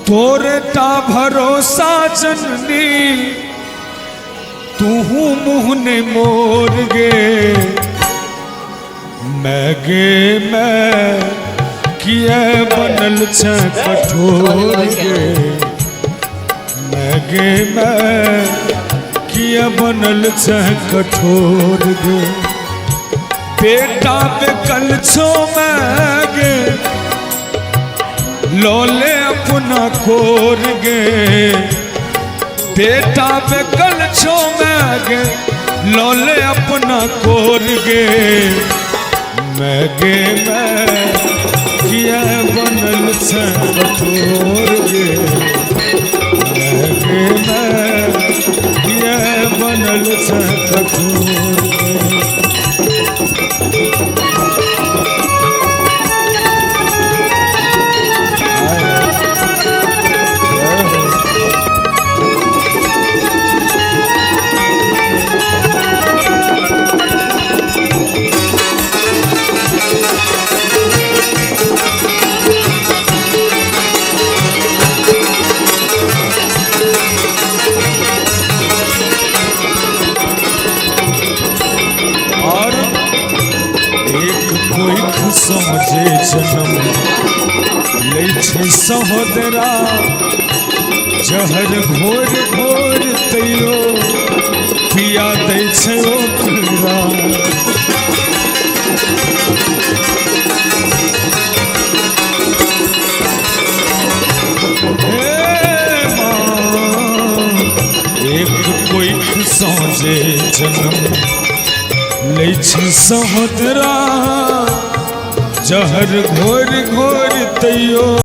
तोरटा भरोसा जननी तू मुहने मोर गे मैं किए बनल छ कठोर गे मैं किए बनल छ कठोर गे बेटा पे कल छो मैं गे लोले अपना कोर गे बेटा पे कल छो मैं गे लोले अपना कोर गे मैं किया बनल छ कठोर गे मैं किया बनल छ कठोर गे। समझे जन्म ले सहोदरा जहर घोर घोर तैयो पिया दै छै ओकरा एक कोई समझे जन्म ले सहोदरा जहर घोर घोर तैयो